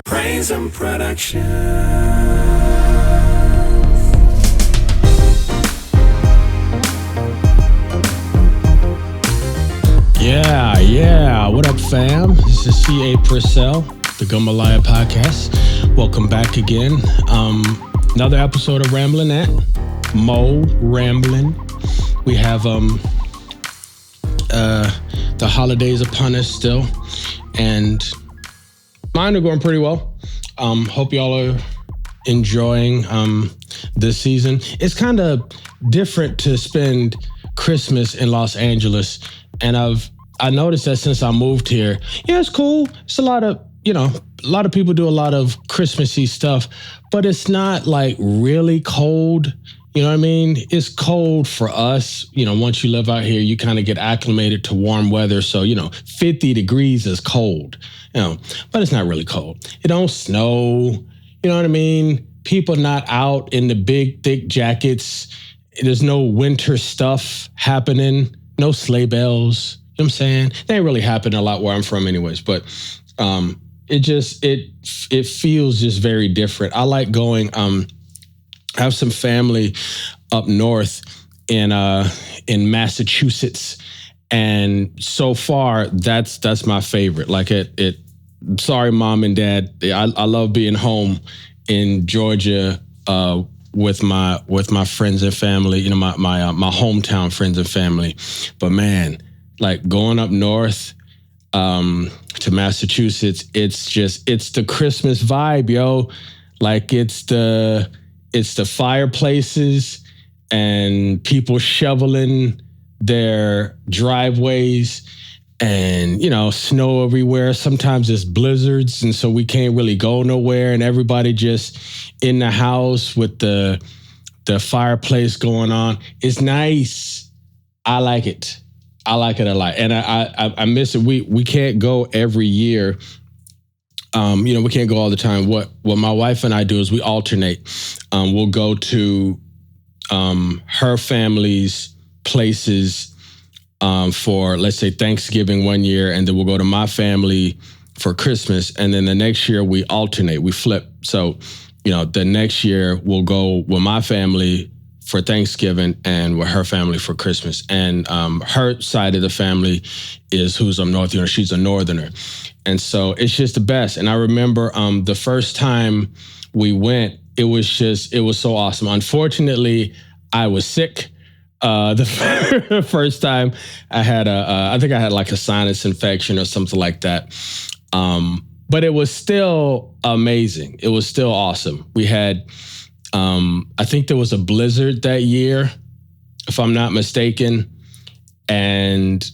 Praise and production. Yeah. What up, fam? This is C.A. Purcell, the Gumbolaya Podcast. Welcome back again. Another episode of Ramblin Ant. Mo Ramblin. We have the holidays upon us still, and mine are going pretty well. Hope y'all are enjoying this season. It's kind of different to spend Christmas in Los Angeles, and I noticed that since I moved here. Yeah, it's cool. It's a lot of people do a lot of Christmassy stuff, but it's not like really cold. You know what I mean? It's cold for us. You know, once you live out here, you kind of get acclimated to warm weather. So, 50 degrees is cold, but it's not really cold. It don't snow. You know what I mean? People not out in the big, thick jackets. There's no winter stuff happening. No sleigh bells. You know what I'm saying? They ain't really happening a lot where I'm from anyways, but it feels just very different. I like going, I have some family up north in Massachusetts, and so far that's my favorite. Like sorry, mom and dad. I love being home in Georgia with my friends and family. My hometown friends and family. But man, like going up north to Massachusetts, it's the Christmas vibe, yo. Like it's the fireplaces and people shoveling their driveways and, snow everywhere. Sometimes it's blizzards, and so we can't really go nowhere, and everybody just in the house with the fireplace going on. It's nice. I like it. I like it a lot. And I miss it. We can't go every year. We can't go all the time. What my wife and I do is we alternate. We'll go to her family's places for, let's say, Thanksgiving one year, and then we'll go to my family for Christmas, and then the next year we alternate. We flip. So, the next year we'll go with my family for Thanksgiving and with her family for Christmas. And her side of the family is who's up north. She's a northerner. And so it's just the best. And I remember the first time we went, it was so awesome. Unfortunately, I was sick. The first time I think I had like a sinus infection or something like that. But it was still amazing. It was still awesome. We had, I think there was a blizzard that year, if I'm not mistaken. And,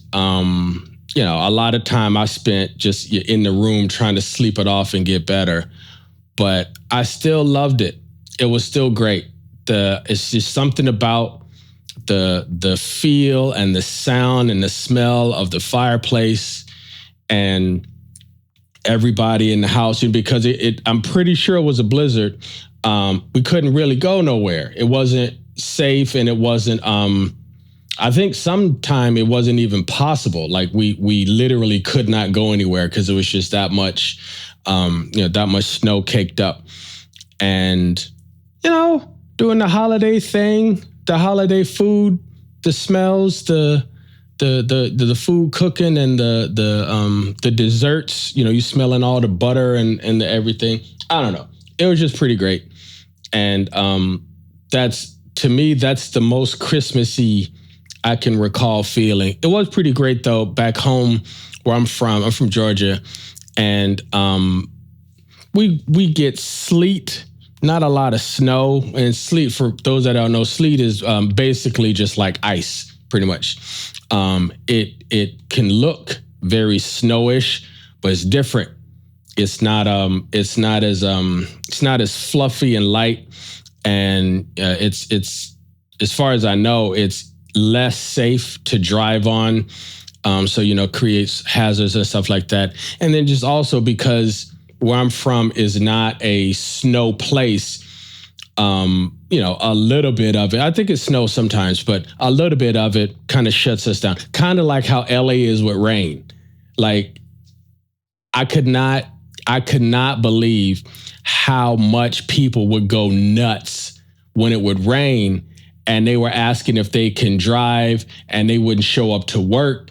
a lot of time I spent just in the room trying to sleep it off and get better. But I still loved it. It was still great. It's just something about the feel and the sound and the smell of the fireplace and everybody in the house. Because I'm pretty sure it was a blizzard. We couldn't really go nowhere. It wasn't safe, and it wasn't, I think sometime it wasn't even possible. Like we literally could not go anywhere because it was just that much, that much snow caked up. And, doing the holiday thing, the holiday food, the smells, the food cooking and the desserts, you smelling all the butter and the everything. I don't know. It was just pretty great. And to me, that's the most Christmassy I can recall feeling. It was pretty great though, back home where I'm from. I'm from Georgia, and we get sleet, not a lot of snow. And sleet, for those that don't know, sleet is basically just like ice, pretty much. It can look very snowish, but it's different. It's not as fluffy and light, and it's as far as I know, it's less safe to drive on. So, creates hazards and stuff like that. And then just also because where I'm from is not a snow place, a little bit of it, I think it snows sometimes, but a little bit of it kind of shuts us down. Kind of like how LA is with rain. Like I I could not believe how much people would go nuts when it would rain, and they were asking if they can drive, and they wouldn't show up to work,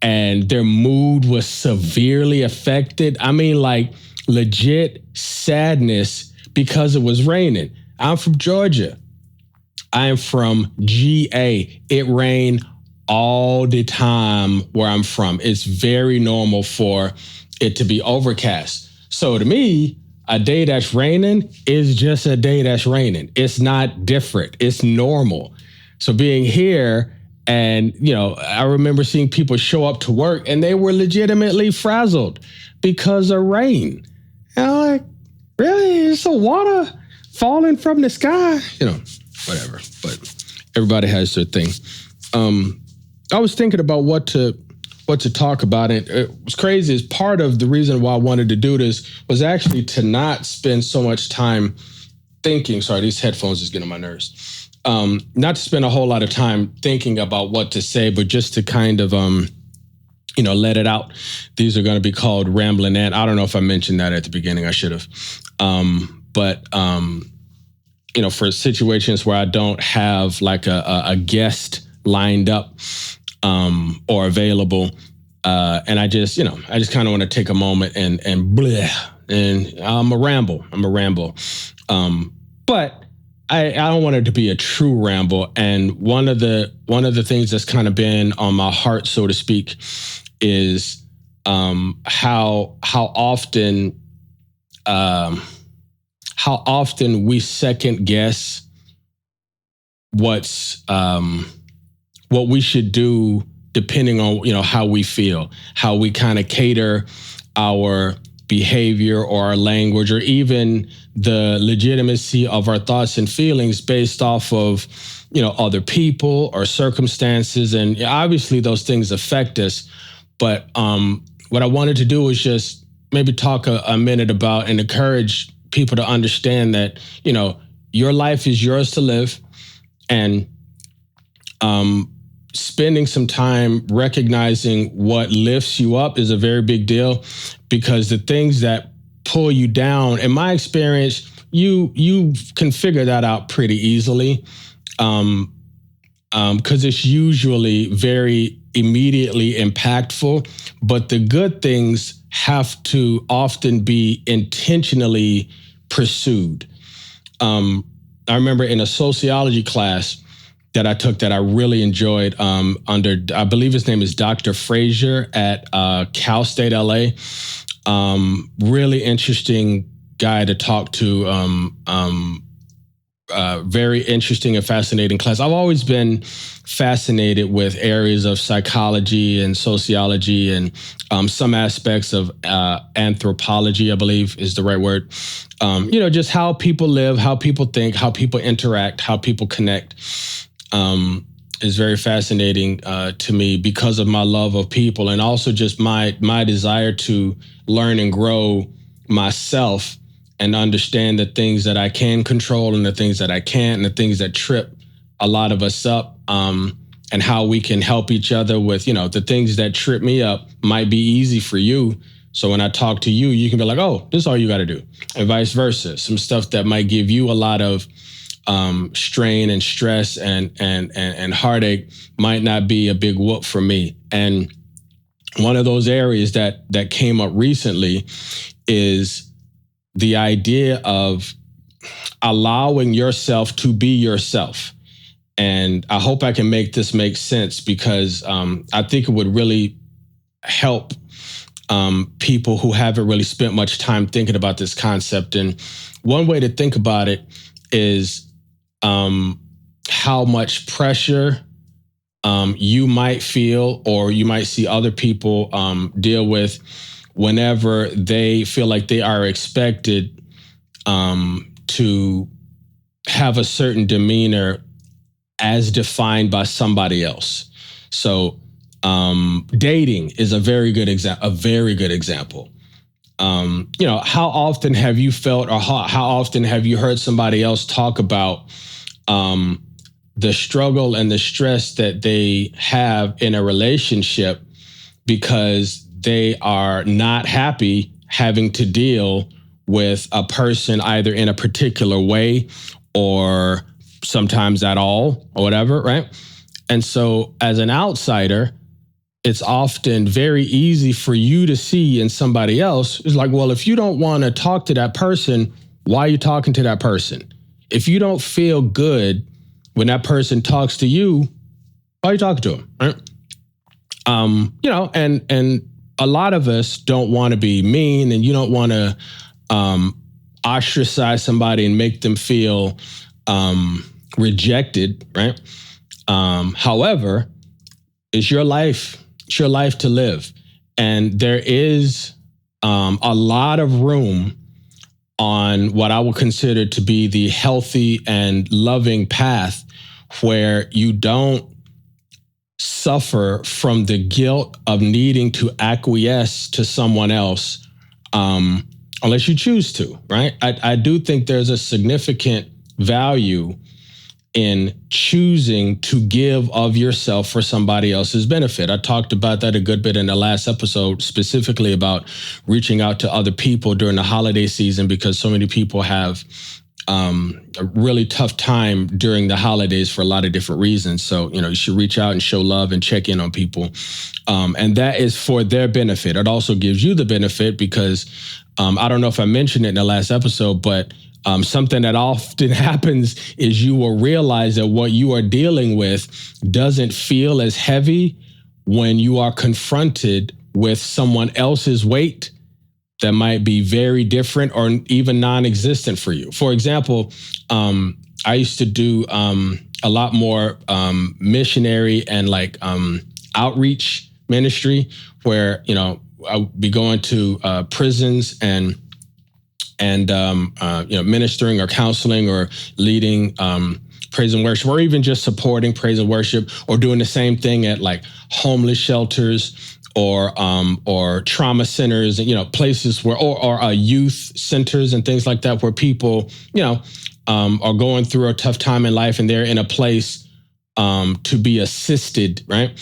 and their mood was severely affected. I mean, like legit sadness because it was raining. I'm from Georgia. I am from GA. It rained all the time where I'm from. It's very normal for it to be overcast. So to me, a day that's raining is just a day that's raining. It's not different. It's normal. So being here, and I remember seeing people show up to work and they were legitimately frazzled because of rain. And I'm like, really? Is the water falling from the sky? Whatever. But everybody has their thing. I was thinking about what to talk about. It was crazy. Is part of the reason why I wanted to do this was actually to not spend so much time thinking. Sorry, these headphones is getting on my nerves. Not to spend a whole lot of time thinking about what to say, but just to kind of let it out. These are going to be called Ramblin Ant. I don't know if I mentioned that at the beginning. I should have. But for situations where I don't have like a guest lined up or available, and I just kind of want to take a moment and bleh, and I'm a ramble. But I don't want it to be a true ramble. And one of the things that's kind of been on my heart, so to speak, is how often we second guess what we should do depending on how we feel, how we kind of cater our behavior or our language, or even the legitimacy of our thoughts and feelings based off of other people or circumstances. And obviously those things affect us. But what I wanted to do was just maybe talk a minute about and encourage people to understand that your life is yours to live, and spending some time recognizing what lifts you up is a very big deal, because the things that pull you down, in my experience, you can figure that out pretty easily, because it's usually very immediately impactful. But the good things have to often be intentionally pursued. I remember in a sociology class that I took that I really enjoyed, under, I believe his name is Dr. Frazier at Cal State LA. Really interesting guy to talk to. Very interesting and fascinating class. I've always been fascinated with areas of psychology and sociology and some aspects of anthropology, I believe is the right word. Just how people live, how people think, how people interact, how people connect. Is very fascinating to me because of my love of people, and also just my desire to learn and grow myself and understand the things that I can control and the things that I can't, and the things that trip a lot of us up, and how we can help each other with, the things that trip me up might be easy for you. So when I talk to you, you can be like, oh, this is all you got to do, and vice versa. Some stuff that might give you a lot of strain and stress and heartache might not be a big whoop for me. And one of those areas that came up recently is the idea of allowing yourself to be yourself. And I hope I can make this make sense, because I think it would really help people who haven't really spent much time thinking about this concept. And one way to think about it is how much pressure you might feel, or you might see other people deal with whenever they feel like they are expected to have a certain demeanor as defined by somebody else. So dating is a very good example. How often have you felt, or how often have you heard somebody else talk about the struggle and the stress that they have in a relationship because they are not happy having to deal with a person either in a particular way or sometimes at all or whatever, right? And so as an outsider, it's often very easy for you to see in somebody else. It's like, well, if you don't want to talk to that person, why are you talking to that person? If you don't feel good when that person talks to you, why are you talking to them, right? And a lot of us don't want to be mean, and you don't want to ostracize somebody and make them feel rejected, right? However, it's your life. It's your life to live. And there is a lot of room on what I would consider to be the healthy and loving path where you don't suffer from the guilt of needing to acquiesce to someone else unless you choose to, right? I do think there's a significant value in choosing to give of yourself for somebody else's benefit. I talked about that a good bit in the last episode, specifically about reaching out to other people during the holiday season, because so many people have a really tough time during the holidays for a lot of different reasons. So, you should reach out and show love and check in on people. And that is for their benefit. It also gives you the benefit because I don't know if I mentioned it in the last episode, but something that often happens is you will realize that what you are dealing with doesn't feel as heavy when you are confronted with someone else's weight that might be very different or even non-existent for you. For example, I used to do a lot more missionary and outreach ministry where, I'd be going to prisons and ministering or counseling or leading praise and worship, or even just supporting praise and worship, or doing the same thing at homeless shelters or trauma centers, and places where or youth centers and things like that, where people are going through a tough time in life and they're in a place to be assisted, right?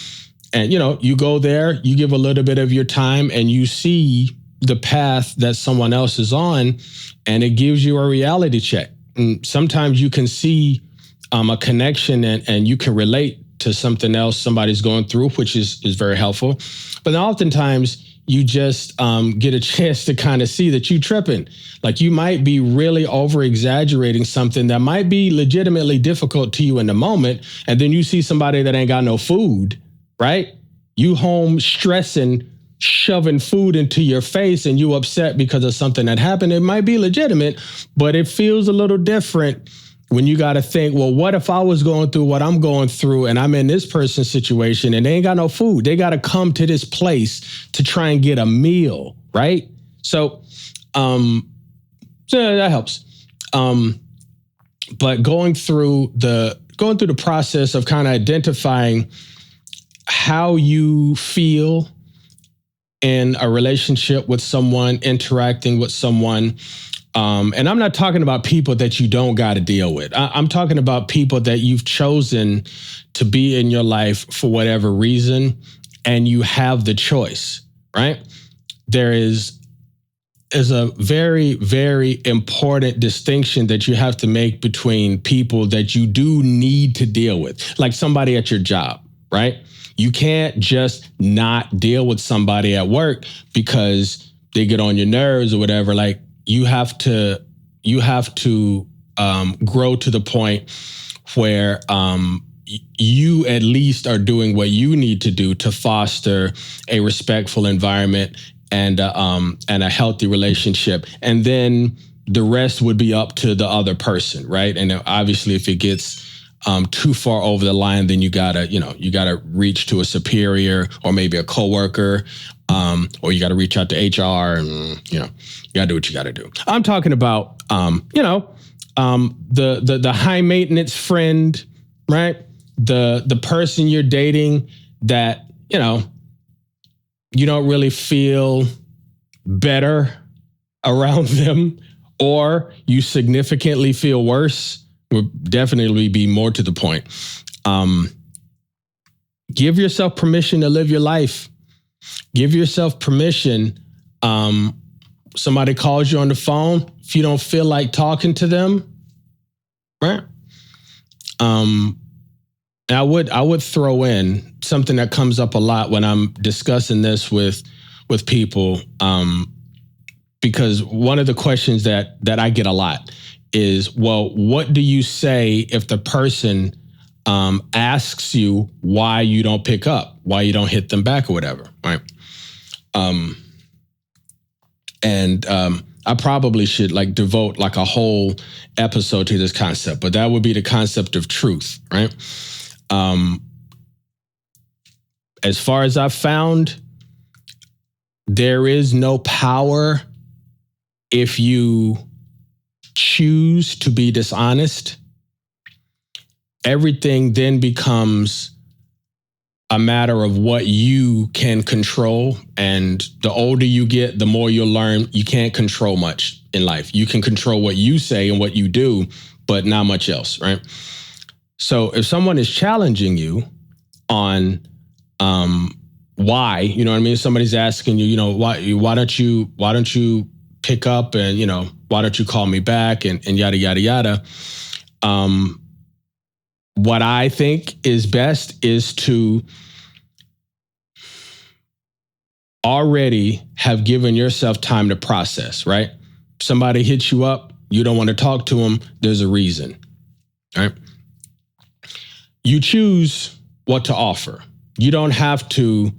And you go there, you give a little bit of your time, and you see the path that someone else is on, and it gives you a reality check. And sometimes you can see a connection and you can relate to something else somebody's going through, which is very helpful. But then oftentimes you just get a chance to kind of see that you tripping. Like you might be really over exaggerating something that might be legitimately difficult to you in the moment. And then you see somebody that ain't got no food, right? You home stressing, shoving food into your face, and you upset because of something that happened. It might be legitimate, but it feels a little different when you got to think, well, what if I was going through what I'm going through and I'm in this person's situation and they ain't got no food? They got to come to this place to try and get a meal, right? So that helps. But going through the process of kind of identifying how you feel in a relationship with someone, interacting with someone. And I'm not talking about people that you don't got to deal with. I'm talking about people that you've chosen to be in your life for whatever reason, and you have the choice, right? There is a very, very important distinction that you have to make between people that you do need to deal with, like somebody at your job, right? You can't just not deal with somebody at work because they get on your nerves or whatever. Like you have to grow to the point where you at least are doing what you need to do to foster a respectful environment and a healthy relationship. And then the rest would be up to the other person, right? And obviously, if it gets too far over the line, then you gotta reach to a superior or maybe a coworker, or you gotta reach out to HR, and you gotta do what you gotta do. I'm talking about the high maintenance friend, right? The person you're dating that you don't really feel better around them, or you significantly feel worse. Would definitely be more to the point. Give yourself permission to live your life. Give yourself permission somebody calls you on the phone, if you don't feel like talking to them, right? And I would throw in something that comes up a lot when I'm discussing this with people, because one of the questions that I get a lot is, well, what do you say if the person asks you why you don't pick up, why you don't hit them back or whatever, right? I probably should devote a whole episode to this concept, but that would be the concept of truth, right? As far as I've found, there is no power if you choose to be dishonest. Everything then becomes a matter of what you can control. And the older you get, the more you'll learn you can't control much in life. You can control what you say and what you do, but not much else, right? So if someone is challenging you on why, you know what I mean? Somebody's asking you, why don't you pick up and, why don't you call me back and yada, yada, yada. What I think is best is to already have given yourself time to process, right? Somebody hits you up, you don't want to talk to them, there's a reason, right? You choose what to offer. You don't have to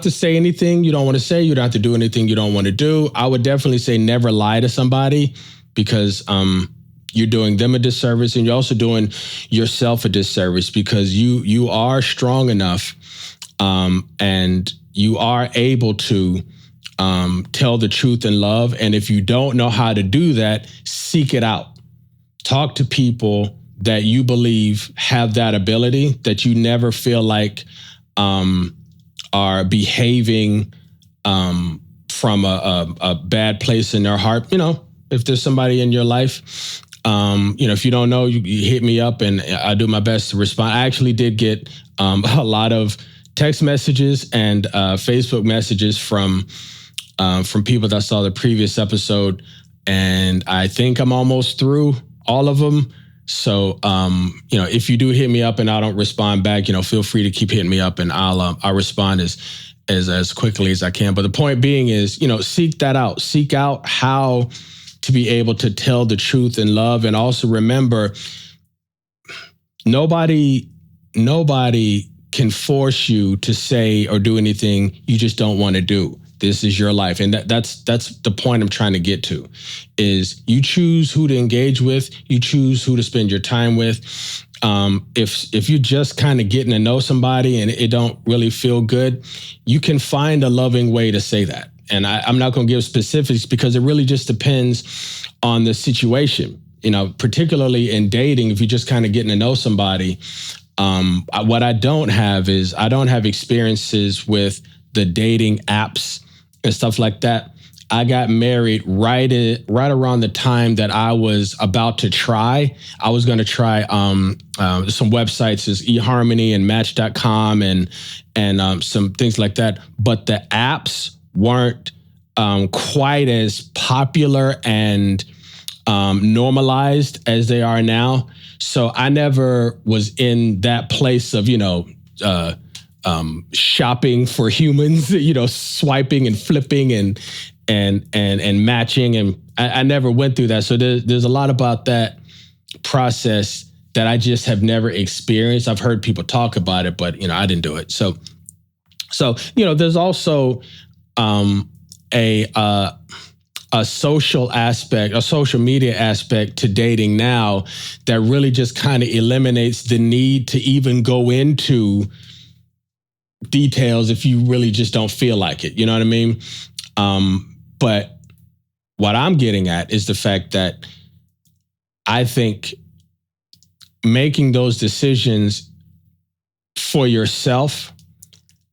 say anything you don't want to say. You don't have to do anything you don't want to do. I would definitely say never lie to somebody, because you're doing them a disservice, and you're also doing yourself a disservice, because you are strong enough and you are able to tell the truth in love. And if you don't know how to do that, seek it out. Talk to people that you believe have that ability, that you never feel like are behaving from a bad place in their heart. If there's somebody in your life, if you don't know, you hit me up and I do my best to respond. I actually did get a lot of text messages and Facebook messages from people that saw the previous episode, and I think I'm almost through all of them. So, if you do hit me up and I don't respond back, feel free to keep hitting me up, and I'll respond as quickly as I can. But the point being is, seek that out. Seek out how to be able to tell the truth in love. And also remember, nobody can force you to say or do anything you just don't want to do. This is your life. And that's the point I'm trying to get to, is you choose who to engage with. You choose who to spend your time with. If you're just kind of getting to know somebody and it don't really feel good, you can find a loving way to say that. And I'm not going to give specifics, because it really just depends on the situation. Particularly in dating, if you're just kind of getting to know somebody, what I don't have experiences with the dating apps and stuff like that. I got married right around the time that I was about to try. I was going to try some websites, as eHarmony and Match.com and some things like that. But the apps weren't quite as popular and normalized as they are now. So I never was in that place of, shopping for humans, swiping and flipping and matching. And I never went through that. So there's a lot about that process that I just have never experienced. I've heard people talk about it, but, I didn't do it. So there's also a social aspect, a social media aspect to dating now that really just kind of eliminates the need to even go into details if you really just don't feel like it. You know what I mean? But what I'm getting at is the fact that I think making those decisions for yourself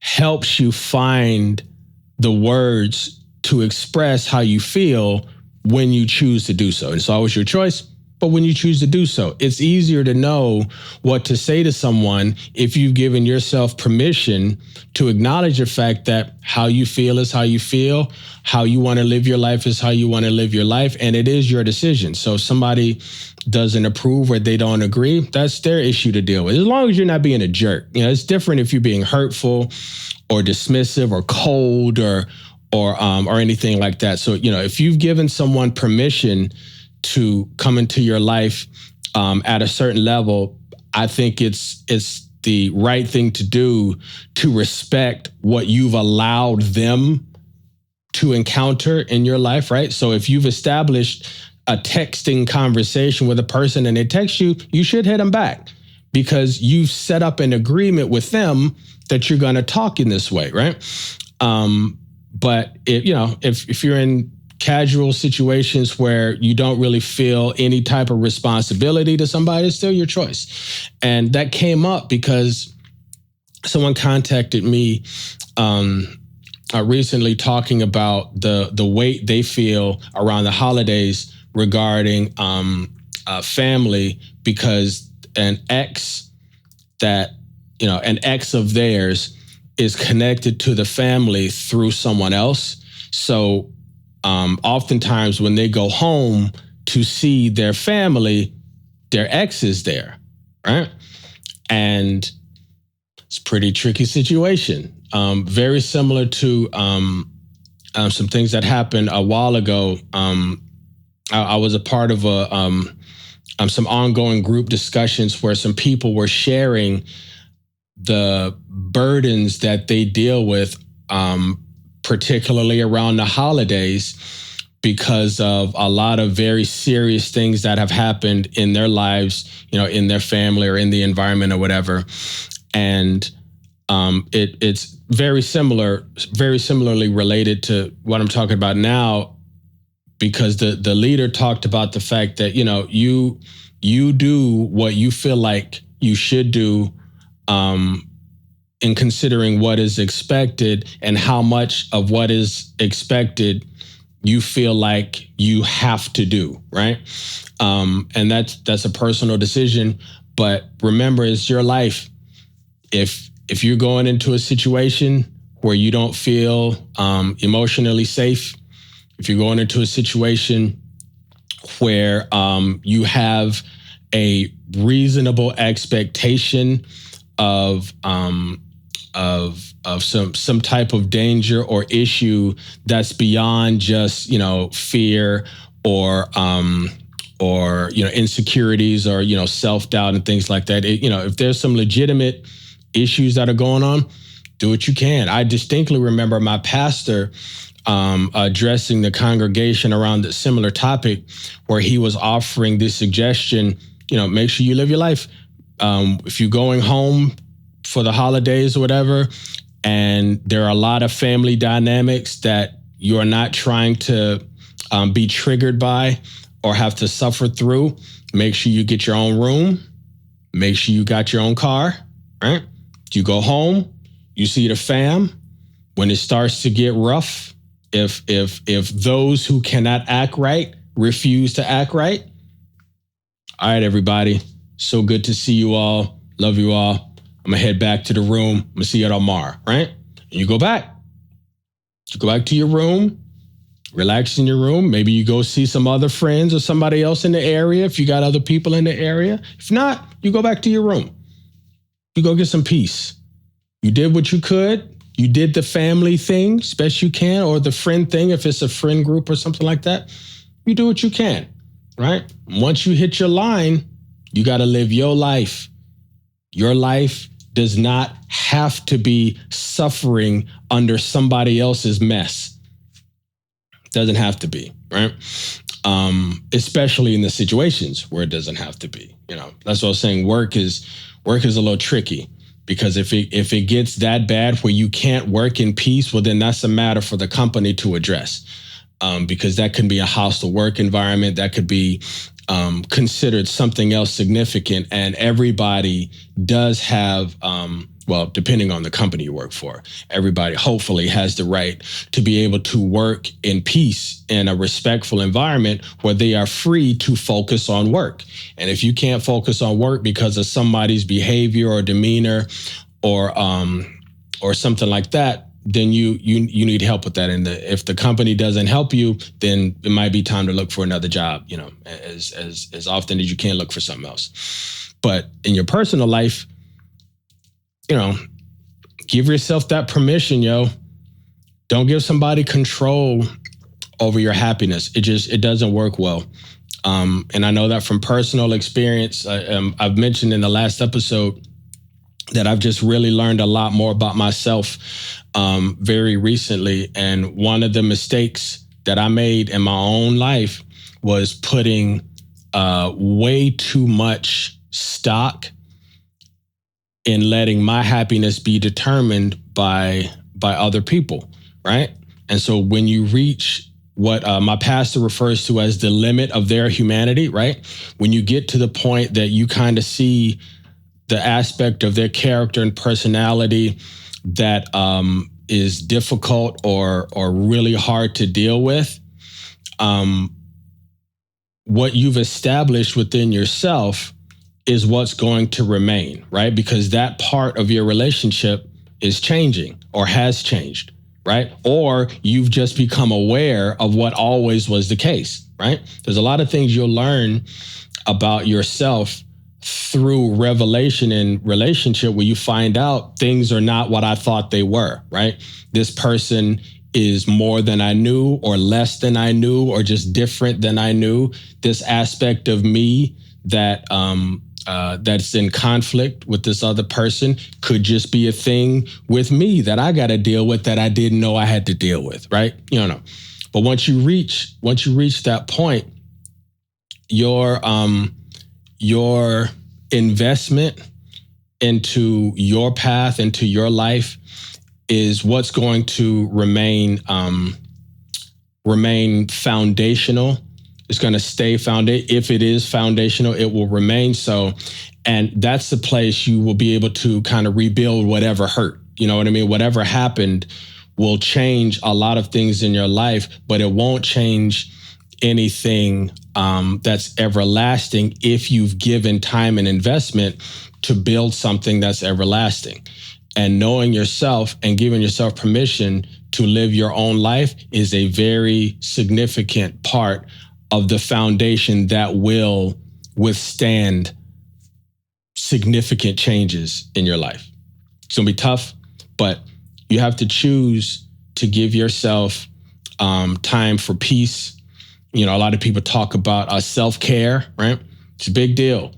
helps you find the words to express how you feel when you choose to do so. It's always your choice. but when you choose to do so. It's easier to know what to say to someone if you've given yourself permission to acknowledge the fact that how you feel is how you feel, how you want to live your life is how you want to live your life, and it is your decision. So if somebody doesn't approve or they don't agree, that's their issue to deal with. As long as you're not being a jerk. It's different if you're being hurtful or dismissive or cold or anything like that. So, if you've given someone permission to come into your life at a certain level, I think it's the right thing to do to respect what you've allowed them to encounter in your life, right? So if you've established a texting conversation with a person and they text you, you should hit them back because you've set up an agreement with them that you're going to talk in this way, right? But if you're in casual situations where you don't really feel any type of responsibility to somebody, it's still your choice. And that came up because someone contacted me recently talking about the weight they feel around the holidays regarding family, because an ex of theirs is connected to the family through someone else. So oftentimes when they go home to see their family, their ex is there, right? And it's a pretty tricky situation. Very similar to some things that happened a while ago. I was a part of some ongoing group discussions where some people were sharing the burdens that they deal with, particularly around the holidays, because of a lot of very serious things that have happened in their lives, in their family or in the environment or whatever. And it's very similarly related to what I'm talking about now, because the leader talked about the fact that, you do what you feel like you should do in considering what is expected and how much of what is expected you feel like you have to do, right? And that's a personal decision. But remember, it's your life. If you're going into a situation where you don't feel emotionally safe, if you're going into a situation where you have a reasonable expectation of some type of danger or issue that's beyond just fear or insecurities or self-doubt and things like that. If there's some legitimate issues that are going on, do what you can. I distinctly remember my pastor addressing the congregation around a similar topic, where he was offering this suggestion, make sure you live your life. If you're going home for the holidays or whatever, and there are a lot of family dynamics that you are not trying to be triggered by or have to suffer through, make sure you get your own room. Make sure you got your own car, right? You go home, you see the fam. When it starts to get rough, if those who cannot act right refuse to act right, all right, everybody, so good to see you all. Love you all. I'm going to head back to the room. I'm going to see you tomorrow, right? And you go back. You go back to your room, relax in your room. Maybe you go see some other friends or somebody else in the area if you got other people in the area. If not, you go back to your room. You go get some peace. You did what you could. You did the family thing as best you can, or the friend thing if it's a friend group or something like that. You do what you can, right? Once you hit your line, you got to live your life. Your life does not have to be suffering under somebody else's mess. Doesn't have to be, right? Especially in the situations where it doesn't have to be. That's what I was saying. Work is a little tricky, because if it gets that bad where you can't work in peace, well, then that's a matter for the company to address, because that can be a hostile work environment. That could be considered something else significant. And everybody does have well, depending on the company you work for, everybody hopefully has the right to be able to work in peace in a respectful environment where they are free to focus on work. And if you can't focus on work because of somebody's behavior or demeanor or something like that, then you need help with that. And if the company doesn't help you, then it might be time to look for another job, as often as you can, look for something else. But in your personal life, give yourself that permission, Don't give somebody control over your happiness. It doesn't work well. And I know that from personal experience. I've mentioned in the last episode that I've just really learned a lot more about myself very recently. And one of the mistakes that I made in my own life was putting way too much stock in letting my happiness be determined by other people, right? And so when you reach what my pastor refers to as the limit of their humanity, right? When you get to the point that you kind of see the aspect of their character and personality that is difficult or really hard to deal with, what you've established within yourself is what's going to remain, right? Because that part of your relationship is changing or has changed, right? Or you've just become aware of what always was the case, right? There's a lot of things you'll learn about yourself through revelation and relationship where you find out things are not what I thought they were, right? This person is more than I knew or less than I knew or just different than I knew. This aspect of me that that's in conflict with this other person could just be a thing with me that I got to deal with that I didn't know I had to deal with, right? But once you reach that point, your investment into your path, into your life, is what's going to remain foundational. It's going to stay founded. If it is foundational, it will remain so. And that's the place you will be able to kind of rebuild whatever hurt. You know what I mean? Whatever happened will change a lot of things in your life, but it won't change anything that's everlasting if you've given time and investment to build something that's everlasting. And knowing yourself and giving yourself permission to live your own life is a very significant part of the foundation that will withstand significant changes in your life. It's going to be tough, but you have to choose to give yourself time for peace. A lot of people talk about self-care, right? It's a big deal.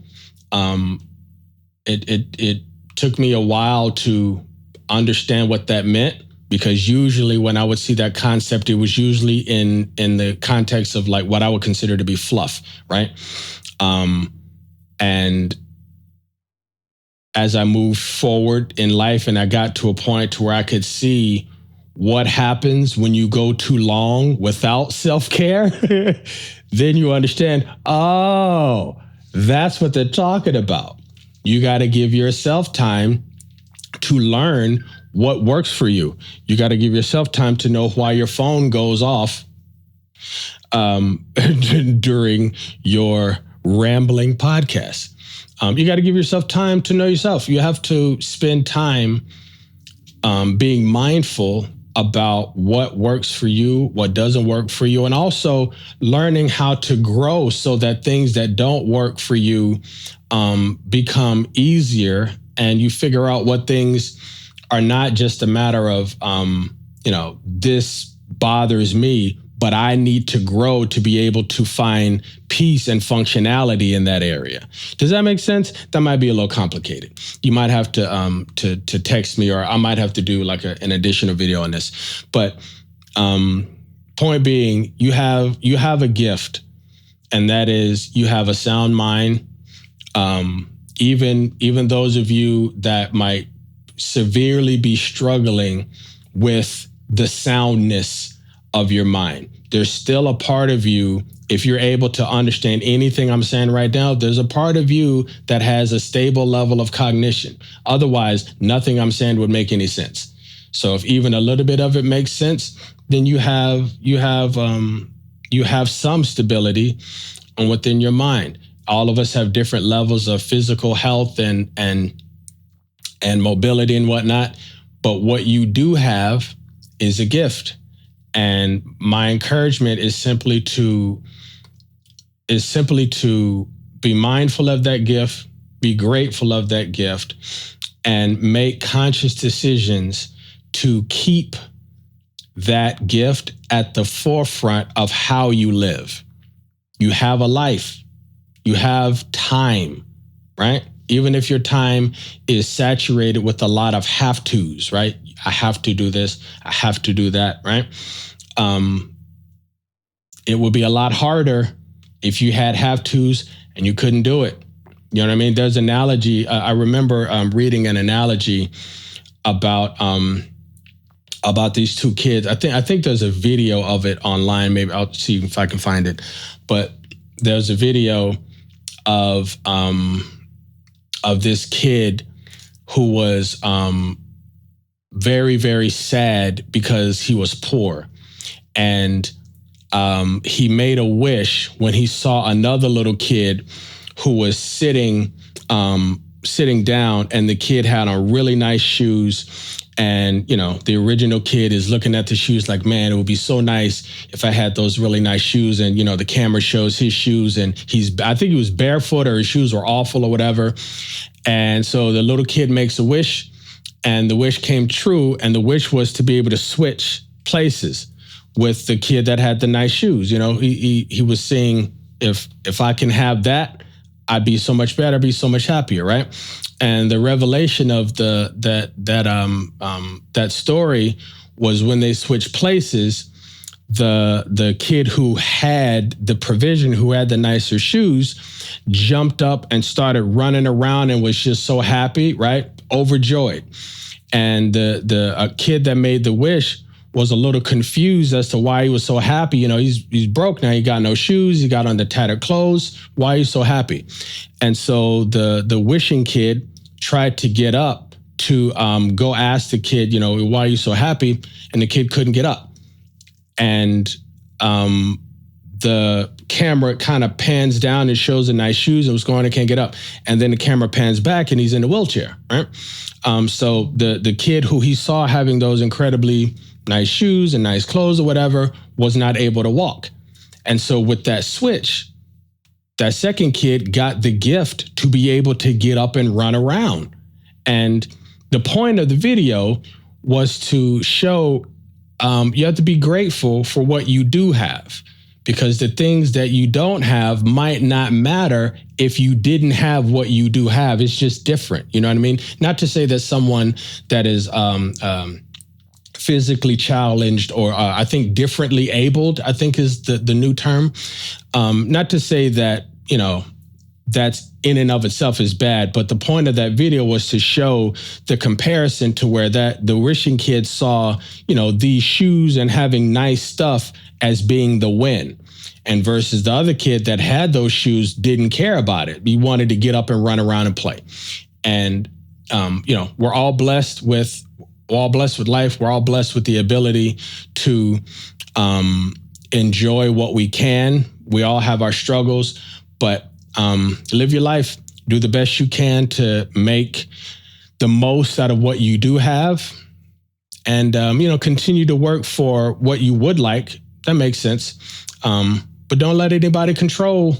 It took me a while to understand what that meant, because usually when I would see that concept, it was usually in the context of like what I would consider to be fluff, right? And as I moved forward in life and I got to a point to where I could see what happens when you go too long without self-care, then you understand, oh, that's what they're talking about. You got to give yourself time to learn what works for you. You got to give yourself time to know why your phone goes off during your rambling podcast. You got to give yourself time to know yourself. You have to spend time being mindful about what works for you, what doesn't work for you, and also learning how to grow so that things that don't work for you become easier, and you figure out what things are not just a matter of, this bothers me, but I need to grow to be able to find peace and functionality in that area. Does that make sense? That might be a little complicated. You might have to text me, or I might have to do like an additional video on this. But point being, you have a gift, and that is you have a sound mind. Even those of you that might severely be struggling with the soundness of your mind. there's still a part of you, if you're able to understand anything I'm saying right now, there's a part of you that has a stable level of cognition. Otherwise, nothing I'm saying would make any sense. So if even a little bit of it makes sense, then you have some stability within your mind. All of us have different levels of physical health and mobility and whatnot. But what you do have is a gift. And my encouragement is simply to be mindful of that gift, be grateful of that gift, and make conscious decisions to keep that gift at the forefront of how you live. You have a life. You have time, right? Even if your time is saturated with a lot of have-tos, right? I have to do this. I have to do that, right? It would be a lot harder if you had have-tos and you couldn't do it. You know what I mean? There's an analogy. I remember reading an analogy about these two kids. I think there's a video of it online. Maybe I'll see if I can find it. But there's a video of this kid who was very, very sad because he was poor. And he made a wish when he saw another little kid who was sitting down, and the kid had on really nice shoes. And, you know, the original kid is looking at the shoes like, man, it would be so nice if I had those really nice shoes. And, you know, the camera shows his shoes, and I think he was barefoot, or his shoes were awful or whatever. And so the little kid makes a wish, and the wish came true. And the wish was to be able to switch places with the kid that had the nice shoes. You know, he was saying, if I can have that, I'd be so much better, be so much happier, right? And the revelation of that story was when they switched places, the kid who had the provision, who had the nicer shoes, jumped up and started running around and was just so happy, right? Overjoyed. And the kid that made the wish was a little confused as to why he was so happy. You know, he's broke now. He got no shoes. He got on the tattered clothes. Why are you so happy? And so the wishing kid tried to get up to go ask the kid, you know, why are you so happy? And the kid couldn't get up. And the camera kind of pans down and shows the nice shoes and was going, I can't get up. And then the camera pans back and he's in a wheelchair, right? So the kid who he saw having those incredibly nice shoes and nice clothes or whatever was not able to walk. And so with that switch, that second kid got the gift to be able to get up and run around. And the point of the video was to show you have to be grateful for what you do have, because the things that you don't have might not matter if you didn't have what you do have. It's just different. You know what I mean? Not to say that someone that is physically challenged, or I think differently abled, I think is the new term. Not to say that, you know, that's in and of itself is bad, but the point of that video was to show the comparison to where the wishing kid saw, you know, these shoes and having nice stuff as being the win. And versus the other kid that had those shoes didn't care about it. He wanted to get up and run around and play. And, you know, we're all blessed with life. We're all blessed with the ability to enjoy what we can. We all have our struggles, but live your life. Do the best you can to make the most out of what you do have. And, you know, continue to work for what you would like. That makes sense. But don't let anybody control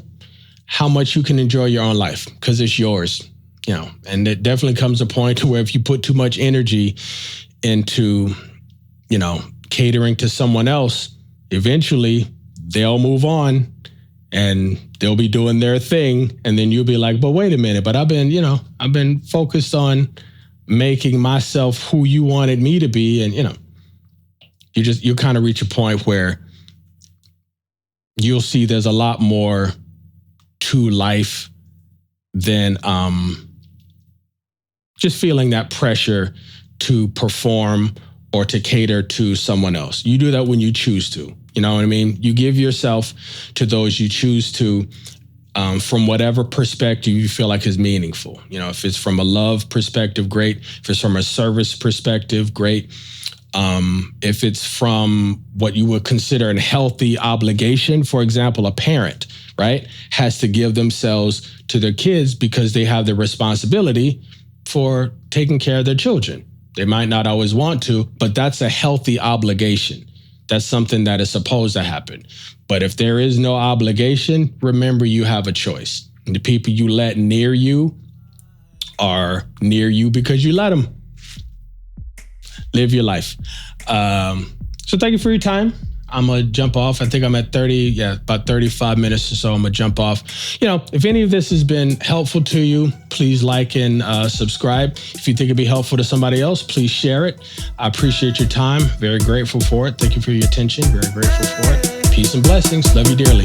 how much you can enjoy your own life, because it's yours. You know, and it definitely comes a point to where if you put too much energy into, you know, catering to someone else, eventually they'll move on and they'll be doing their thing. And then you'll be like, but wait a minute, but I've been focused on making myself who you wanted me to be. And, you know, you kind of reach a point where you'll see there's a lot more to life than just feeling that pressure to perform or to cater to someone else. You do that when you choose to. You know what I mean? You give yourself to those you choose to, from whatever perspective you feel like is meaningful. You know, if it's from a love perspective, great. If it's from a service perspective, great. If it's from what you would consider a healthy obligation, for example, a parent, right, has to give themselves to their kids because they have the responsibility for taking care of their children. They might not always want to, but that's a healthy obligation. That's something that is supposed to happen. But if there is no obligation, remember you have a choice. And the people you let near you are near you because you let them. Live your life. So thank you for your time. I'm going to jump off. I think I'm at about 35 minutes or so. I'm going to jump off. You know, if any of this has been helpful to you, please like and subscribe. If you think it'd be helpful to somebody else, please share it. I appreciate your time. Very grateful for it. Thank you for your attention. Very grateful for it. Peace and blessings. Love you dearly.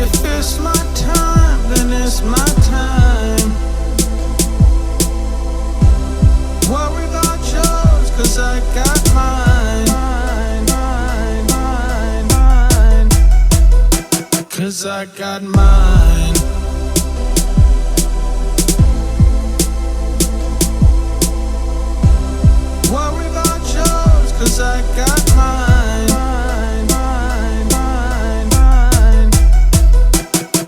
If it's my time, then it's my time. Worry about yours, 'cause I got mine. Cause I got mine. Worry about yours, 'cause I got mine.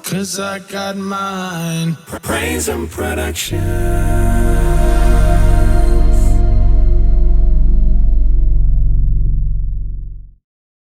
'Cause I got mine. Praise and production.